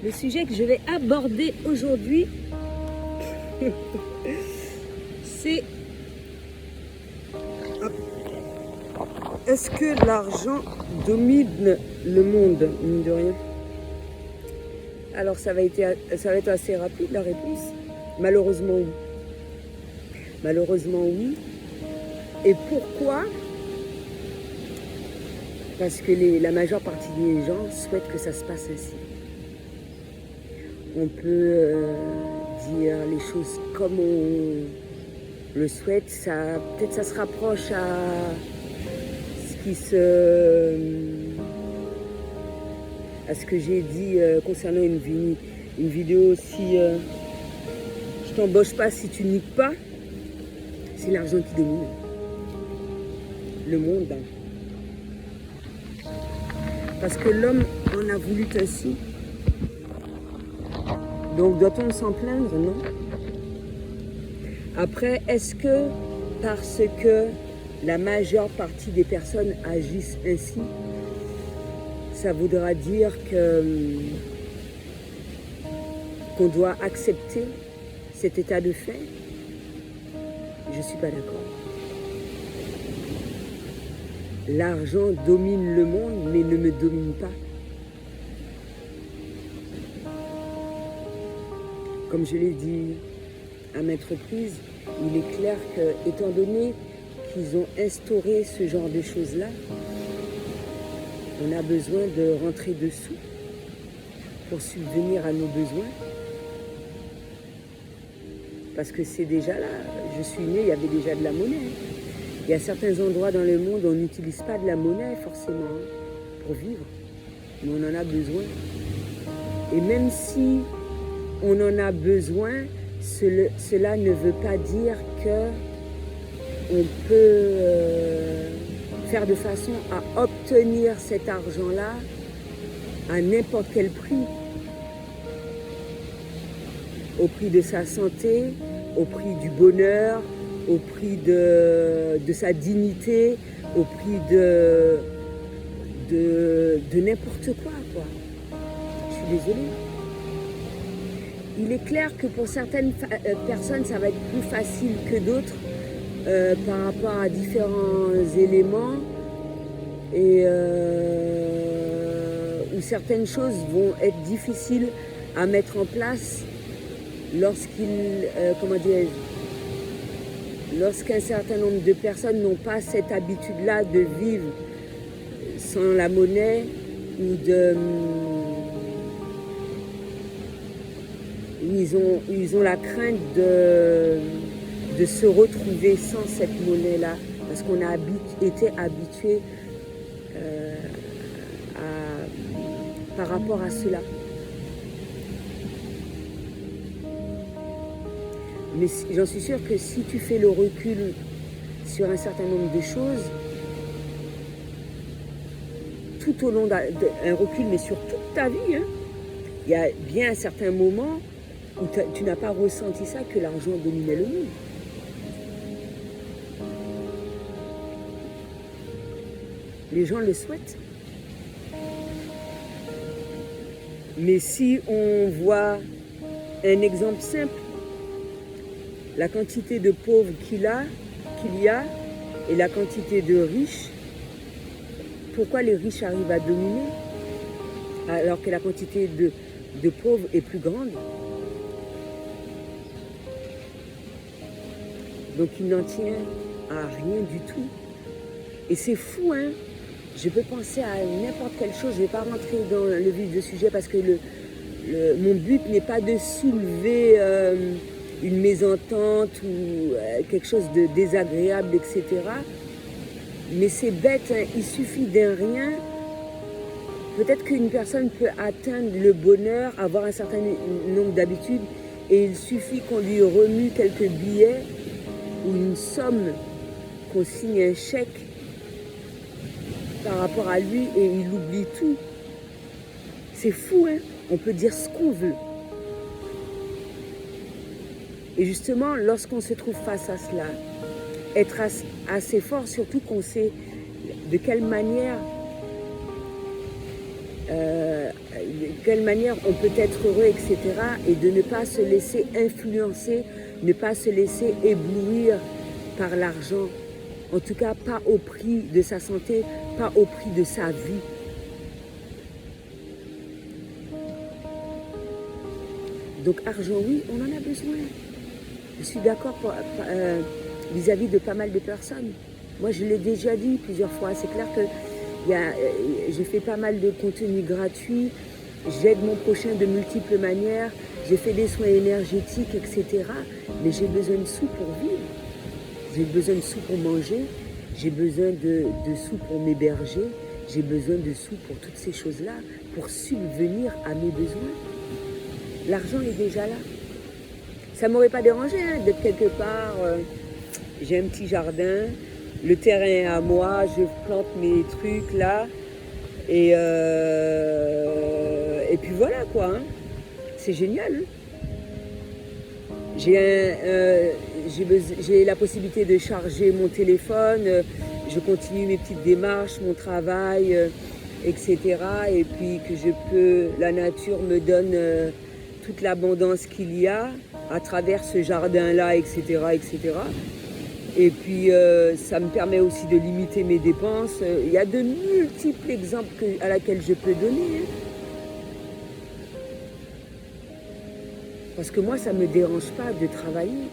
Le sujet que je vais aborder aujourd'hui, c'est est-ce que l'argent domine le monde, mine de rien? Alors ça va être assez rapide la réponse. Malheureusement oui. Malheureusement oui. Et pourquoi? Parce que la majeure partie des gens souhaitent que ça se passe ainsi. On peut dire les choses comme on le souhaite. Peut-être ça se rapproche à ce que j'ai dit concernant une vidéo. Si je t'embauche pas, si tu niques pas, c'est l'argent qui domine le monde. Parce que l'homme en a voulu ainsi. Donc doit-on s'en plaindre? Non. Après, est-ce que parce que la majeure partie des personnes agissent ainsi, ça voudra dire qu'on doit accepter cet état de fait? Je ne suis pas d'accord. L'argent domine le monde, mais ne me domine pas. Comme je l'ai dit à maintes reprises, il est clair que, étant donné qu'ils ont instauré ce genre de choses-là, on a besoin de rentrer dessous pour subvenir à nos besoins. Parce que c'est déjà là. Je suis née, il y avait déjà de la monnaie. Il y a certains endroits dans le monde où on n'utilise pas de la monnaie forcément pour vivre, mais on en a besoin. Et même si on en a besoin, cela ne veut pas dire qu'on peut faire de façon à obtenir cet argent-là à n'importe quel prix. Au prix de sa santé, au prix du bonheur, au prix de sa dignité, au prix de n'importe quoi. Je suis désolée. Il est clair que pour certaines personnes, ça va être plus facile que d'autres par rapport à différents éléments et où certaines choses vont être difficiles à mettre en place lorsqu'un certain nombre de personnes n'ont pas cette habitude-là de vivre sans la monnaie ou ils ont la crainte de se retrouver sans cette monnaie-là parce qu'on a été habitué par rapport à cela. Mais j'en suis sûre que si tu fais le recul sur un certain nombre de choses, tout au long d'un recul, mais sur toute ta vie, il y a bien un certain moment où tu n'as pas ressenti ça, que l'argent dominait le monde. Les gens le souhaitent. Mais si on voit un exemple simple, la quantité de pauvres qu'il y a et la quantité de riches, pourquoi les riches arrivent à dominer alors que la quantité de pauvres est plus grande? Donc il n'en tient à rien du tout. Et c'est fou, hein? Je peux penser à n'importe quelle chose, je ne vais pas rentrer dans le vif du sujet parce que mon but n'est pas de soulever une mésentente ou quelque chose de désagréable, etc. Mais c'est bête, hein? Il suffit d'un rien. Peut-être qu'une personne peut atteindre le bonheur, avoir un certain nombre d'habitudes, et il suffit qu'on lui remue quelques billets ou une somme, qu'on signe un chèque par rapport à lui et il oublie tout. C'est fou, hein? On peut dire ce qu'on veut. Et justement, lorsqu'on se trouve face à cela, être assez fort, surtout qu'on sait de quelle manière de quelle manière on peut être heureux, etc. Et de ne pas se laisser influencer, ne pas se laisser éblouir par l'argent. En tout cas, pas au prix de sa santé, pas au prix de sa vie. Donc argent, oui, on en a besoin. Je suis d'accord vis-à-vis de pas mal de personnes. Moi, je l'ai déjà dit plusieurs fois. C'est clair que je fais pas mal de contenu gratuit. J'aide mon prochain de multiples manières. J'ai fait des soins énergétiques, etc. Mais j'ai besoin de sous pour vivre. J'ai besoin de sous pour manger. J'ai besoin de sous pour m'héberger. J'ai besoin de sous pour toutes ces choses-là, pour subvenir à mes besoins. L'argent est déjà là. Ça ne m'aurait pas dérangé d'être quelque part. J'ai un petit jardin, le terrain est à moi, je plante mes trucs là. Et puis voilà quoi. Hein. C'est génial. Hein. J'ai la possibilité de charger mon téléphone. Je continue mes petites démarches, mon travail, etc. Et puis que la nature me donne toute l'abondance qu'il y a à travers ce jardin-là, etc., etc. Et puis, ça me permet aussi de limiter mes dépenses. Il y a de multiples exemples à laquelle je peux donner. Hein. Parce que moi, ça ne me dérange pas de travailler.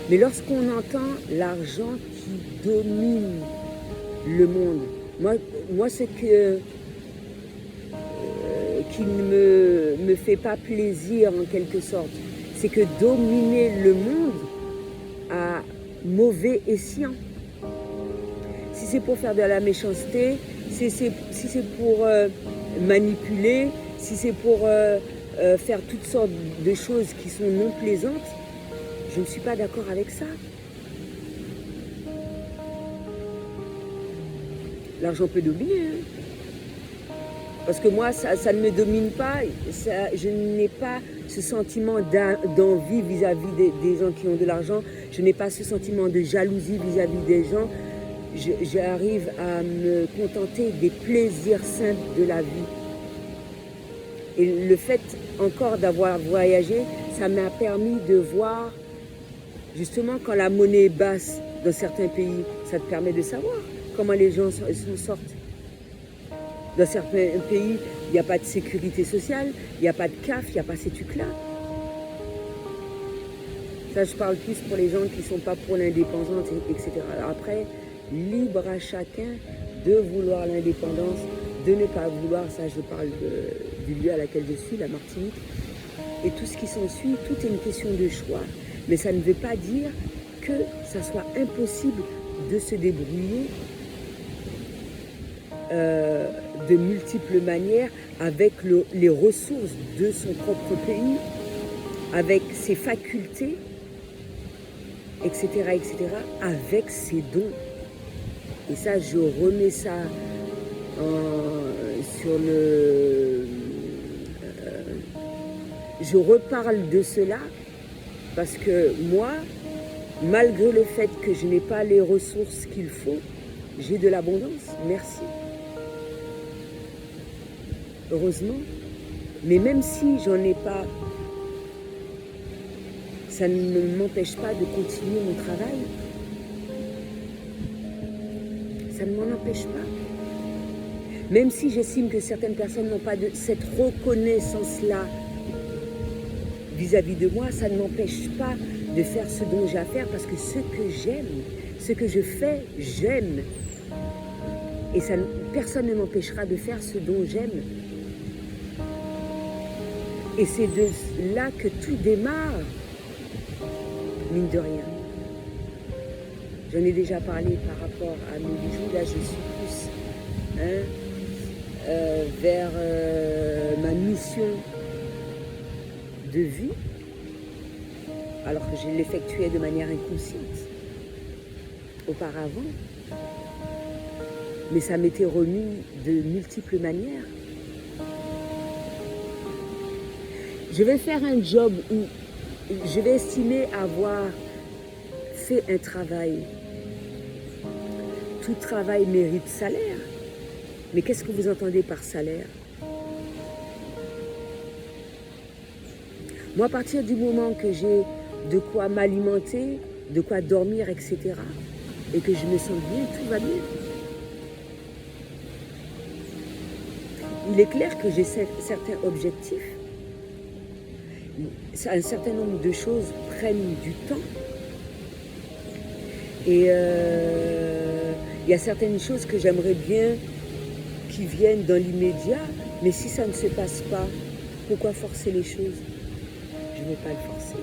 Mais lorsqu'on entend l'argent qui domine le monde, moi ce qui ne me fait pas plaisir en quelque sorte, c'est que dominer le monde a mauvais escient. Si c'est pour faire de la méchanceté, si c'est pour manipuler, si c'est pour faire toutes sortes de choses qui sont non plaisantes, je ne suis pas d'accord avec ça. L'argent peut dominer. Hein. Parce que moi, ça ne me domine pas. Je n'ai pas ce sentiment d'envie vis-à-vis des gens qui ont de l'argent. Je n'ai pas ce sentiment de jalousie vis-à-vis des gens. J'arrive à me contenter des plaisirs simples de la vie. Et le fait encore d'avoir voyagé, ça m'a permis de voir, justement, quand la monnaie est basse dans certains pays, ça te permet de savoir comment les gens s'en sortent. Dans certains pays, il n'y a pas de sécurité sociale, il n'y a pas de CAF, il n'y a pas ces trucs-là. Ça, je parle plus pour les gens qui ne sont pas pour l'indépendance, etc. Alors après, libre à chacun de vouloir l'indépendance, de ne pas vouloir, ça je parle du lieu à laquelle je suis, la Martinique, et tout ce qui s'ensuit, tout est une question de choix. Mais ça ne veut pas dire que ça soit impossible de se débrouiller de multiples manières avec les ressources de son propre pays, avec ses facultés, etc., etc., avec ses dons. Et ça, je remets ça sur le... je reparle de cela parce que moi, malgré le fait que je n'ai pas les ressources qu'il faut, j'ai de l'abondance. Merci. Heureusement. Mais même si j'en ai pas, ça ne m'empêche pas de continuer mon travail. Ça ne m'en empêche pas. Même si j'estime que certaines personnes n'ont pas cette reconnaissance-là vis-à-vis de moi, ça ne m'empêche pas de faire ce dont j'ai à faire parce que ce que j'aime, ce que je fais, j'aime. Et personne ne m'empêchera de faire ce dont j'aime. Et c'est de là que tout démarre, mine de rien. J'en ai déjà parlé par rapport à mes bijoux. Là, je suis plus vers ma mission de vie, alors que je l'effectuais de manière inconsciente auparavant. Mais ça m'était remis de multiples manières. Je vais faire un job où je vais estimer avoir fait un travail tout travail mérite salaire. Mais qu'est-ce que vous entendez par salaire? Moi, à partir du moment que j'ai de quoi m'alimenter, de quoi dormir, etc., et que je me sens bien, tout va bien. Il est clair que j'ai certains objectifs. Un certain nombre de choses prennent du temps. Et il y a certaines choses que j'aimerais bien qui viennent dans l'immédiat, mais si ça ne se passe pas, pourquoi forcer les choses? Je ne vais pas le forcer.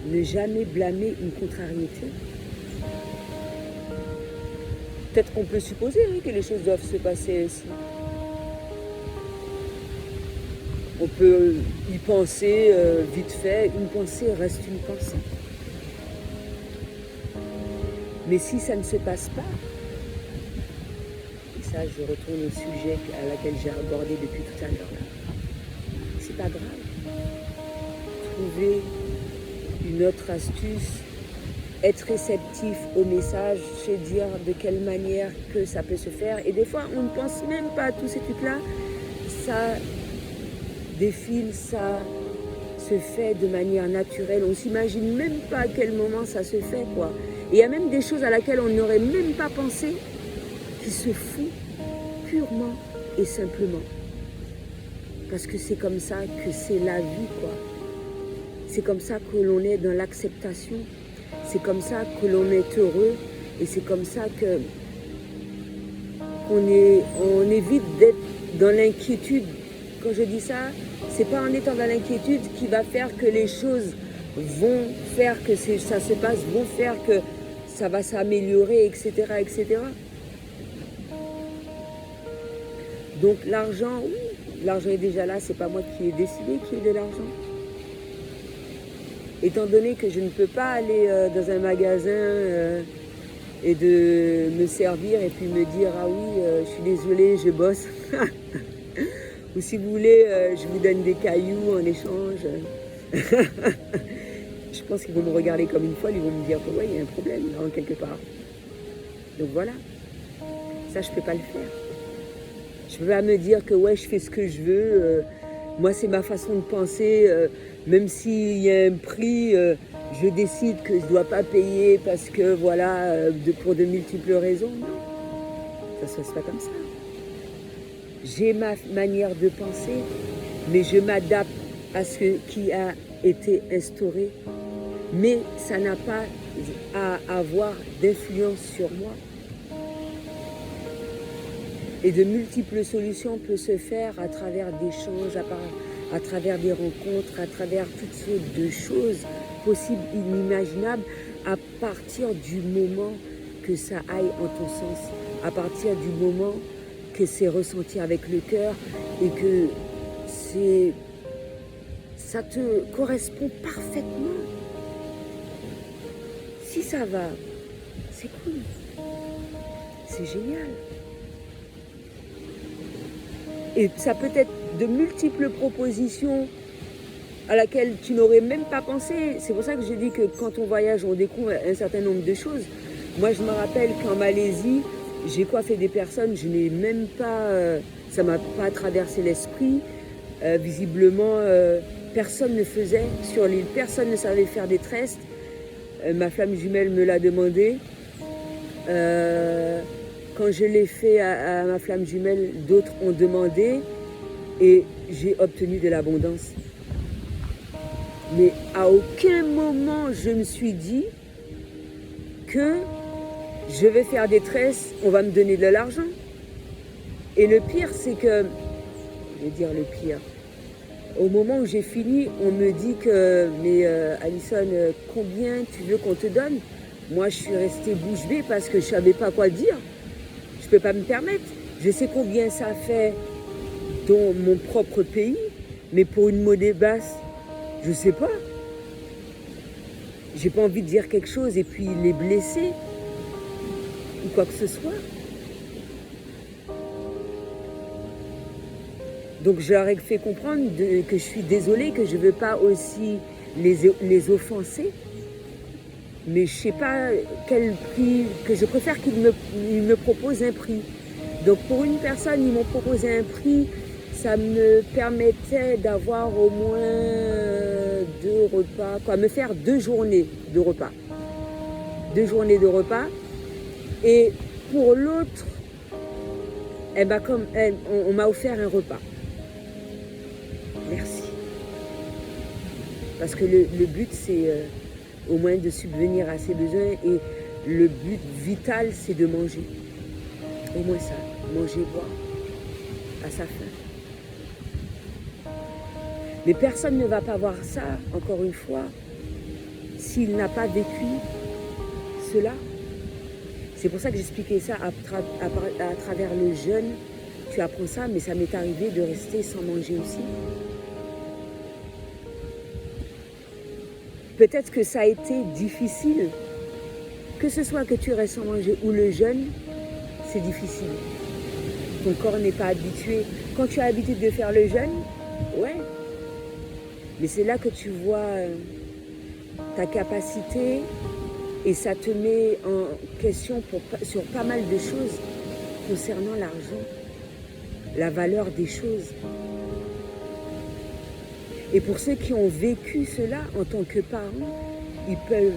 Ne jamais blâmer une contrariété. Peut-être qu'on peut supposer que les choses doivent se passer ainsi. On peut y penser vite fait. Une pensée reste une pensée. Mais si ça ne se passe pas, et ça je retourne au sujet à laquelle j'ai abordé depuis tout à l'heure, c'est pas grave. Trouver une autre astuce, être réceptif au message, se dire de quelle manière que ça peut se faire. Et des fois, on ne pense même pas à tous ces trucs-là. Ça défile, ça se fait de manière naturelle. On ne s'imagine même pas à quel moment ça se fait, quoi. Et il y a même des choses à laquelle on n'aurait même pas pensé qui se font purement et simplement. Parce que c'est comme ça que c'est la vie, quoi. C'est comme ça que l'on est dans l'acceptation. C'est comme ça que l'on est heureux. Et c'est comme ça que on évite d'être dans l'inquiétude. Quand je dis ça, c'est pas en étant dans l'inquiétude qui va faire que les choses vont faire que ça se passe, vont faire que ça va s'améliorer, etc., etc. Donc l'argent, oui, l'argent est déjà là, c'est pas moi qui ai décidé qu'il y ait de l'argent. Étant donné que je ne peux pas aller dans un magasin et de me servir et puis me dire « Ah oui, je suis désolée, je bosse ». Ou si vous voulez, je vous donne des cailloux en échange. Je pense qu'ils vont me regarder comme une folle, ils vont me dire que ouais, il y a un problème là, quelque part. Donc voilà, ça je ne peux pas le faire. Je ne peux pas me dire que ouais, je fais ce que je veux. Moi, c'est ma façon de penser. Même s'il y a un prix, je décide que je ne dois pas payer parce que voilà, pour de multiples raisons. Non, ça ne se passe pas comme ça. J'ai ma manière de penser, mais je m'adapte à ce qui a été instauré. Mais ça n'a pas à avoir d'influence sur moi. Et de multiples solutions peuvent se faire à travers d'échanges, à travers des rencontres, à travers toutes sortes de choses possibles, inimaginables, à partir du moment que ça aille en ton sens, à partir du moment que c'est ressenti avec le cœur et que ça te correspond parfaitement. Si ça va, c'est cool, c'est génial. Et ça peut être de multiples propositions à laquelle tu n'aurais même pas pensé. C'est pour ça que je dis que quand on voyage, on découvre un certain nombre de choses. Moi, je me rappelle qu'en Malaisie, j'ai coiffé des personnes, je n'ai même pas, ça ne m'a pas traversé l'esprit. Visiblement, personne ne faisait sur l'île, personne ne savait faire des tresses. Ma flamme jumelle me l'a demandé. Quand je l'ai fait à ma flamme jumelle, d'autres ont demandé et j'ai obtenu de l'abondance. Mais à aucun moment je me suis dit que je vais faire des tresses, on va me donner de l'argent. Et le pire, c'est que, je vais dire le pire, au moment où j'ai fini, on me dit que, mais Alison, combien tu veux qu'on te donne? Moi, je suis restée bouche bée parce que je ne savais pas quoi dire. Je ne peux pas me permettre. Je sais combien ça fait dans mon propre pays, mais pour une monnaie basse, je ne sais pas. J'ai pas envie de dire quelque chose et puis les blesser ou quoi que ce soit. Donc je leur ai fait comprendre que je suis désolée, que je ne veux pas aussi les offenser. mais je ne sais pas quel prix, que je préfère qu'ils me proposent un prix. Donc pour une personne, ils m'ont proposé un prix, ça me permettait d'avoir au moins 2 repas, quoi, me faire 2 journées de repas. 2 journées de repas. Et pour l'autre, eh ben on m'a offert un repas. Merci. Parce que le but, c'est au moins de subvenir à ses besoins. Et le but vital, c'est de manger. Au moins ça, manger, boire, à sa faim. Mais personne ne va pas voir ça, encore une fois, s'il n'a pas vécu cela. C'est pour ça que j'expliquais ça à travers le jeûne. Tu apprends ça, mais ça m'est arrivé de rester sans manger aussi. Peut-être que ça a été difficile. Que ce soit que tu restes sans manger ou le jeûne, c'est difficile. Ton corps n'est pas habitué. Quand tu as l'habitude de faire le jeûne, ouais. Mais c'est là que tu vois ta capacité et ça te met en question sur pas mal de choses concernant l'argent, la valeur des choses. Et pour ceux qui ont vécu cela en tant que parents, ils peuvent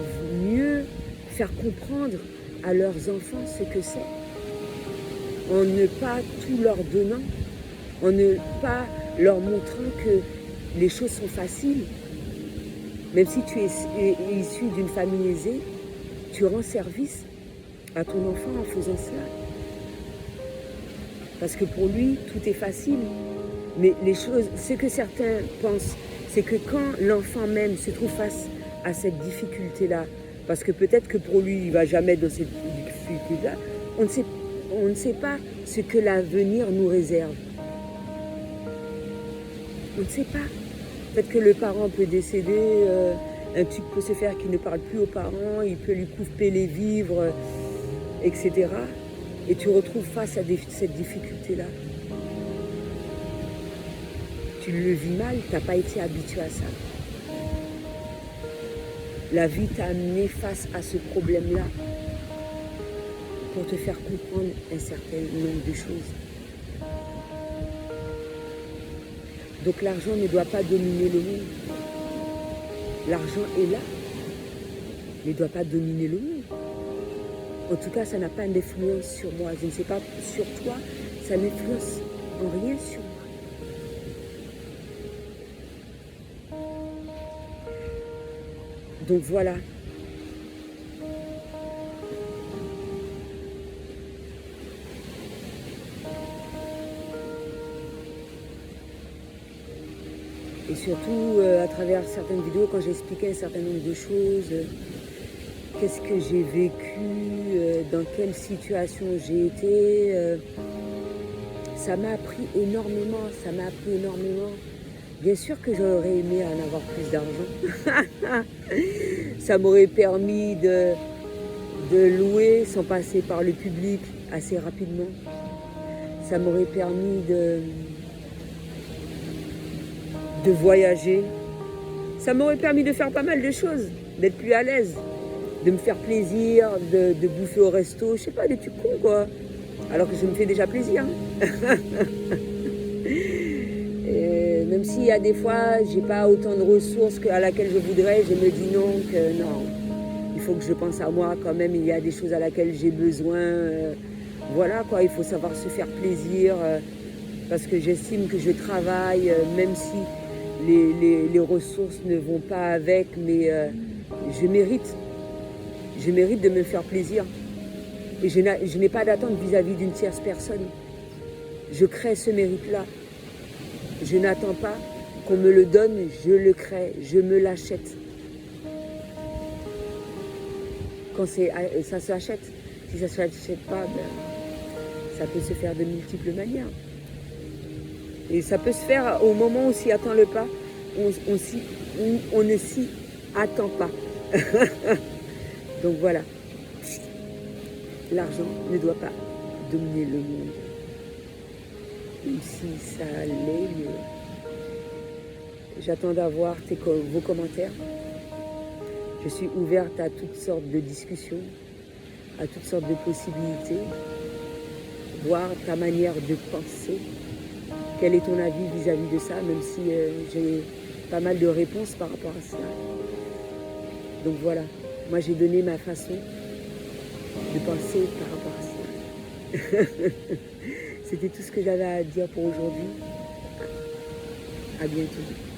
mieux faire comprendre à leurs enfants ce que c'est. En ne pas tout leur donnant, en ne pas leur montrant que les choses sont faciles. Même si tu es issu d'une famille aisée, tu rends service à ton enfant en faisant cela. Parce que pour lui, tout est facile. Mais les choses, ce que certains pensent, c'est que quand l'enfant même se trouve face à cette difficulté-là, parce que peut-être que pour lui, il ne va jamais dans cette difficulté-là, on ne sait pas ce que l'avenir nous réserve. On ne sait pas. Peut-être que le parent peut décéder, un truc peut se faire qui ne parle plus aux parents, il peut lui couper les vivres, etc. Et tu te retrouves face à cette difficulté-là. Tu le vis mal, tu n'as pas été habitué à ça. La vie t'a amené face à ce problème-là pour te faire comprendre un certain nombre de choses. Donc l'argent ne doit pas dominer le monde. L'argent est là, mais ne doit pas dominer le monde. En tout cas, ça n'a pas d'influence sur moi. Je ne sais pas sur toi, ça n'influence en rien sur moi. Donc voilà. Et surtout, à travers certaines vidéos, quand j'expliquais un certain nombre de choses, qu'est-ce que j'ai vécu, dans quelle situation j'ai été, ça m'a appris énormément, Bien sûr que j'aurais aimé en avoir plus d'argent. Ça m'aurait permis de louer sans passer par le public assez rapidement. Ça m'aurait permis de voyager. Ça m'aurait permis de faire pas mal de choses, d'être plus à l'aise, de me faire plaisir, de bouffer au resto, je sais pas, des trucs cons quoi. Alors que je me fais déjà plaisir. Et même s'il y a des fois, j'ai pas autant de ressources à laquelle je voudrais, je me dis non, il faut que je pense à moi quand même, il y a des choses à laquelle j'ai besoin. Voilà quoi, il faut savoir se faire plaisir parce que j'estime que je travaille, même si les ressources ne vont pas avec, mais je mérite de me faire plaisir. Et je n'ai pas d'attente vis-à-vis d'une tierce personne. Je crée ce mérite-là. Je n'attends pas qu'on me le donne, je le crée, je me l'achète. Quand ça s'achète, si ça ne s'achète pas, ça peut se faire de multiples manières. Et ça peut se faire au moment où on s'y attend le pas, on ne s'y attend pas. Donc voilà. L'argent ne doit pas dominer le monde. Même si ça l'est, j'attends d'avoir vos commentaires. Je suis ouverte à toutes sortes de discussions, à toutes sortes de possibilités, voir ta manière de penser. Quel est ton avis vis-à-vis de ça, même si j'ai pas mal de réponses par rapport à cela. Donc voilà, moi j'ai donné ma façon de penser par rapport à cela. C'était tout ce que j'avais à dire pour aujourd'hui. À bientôt.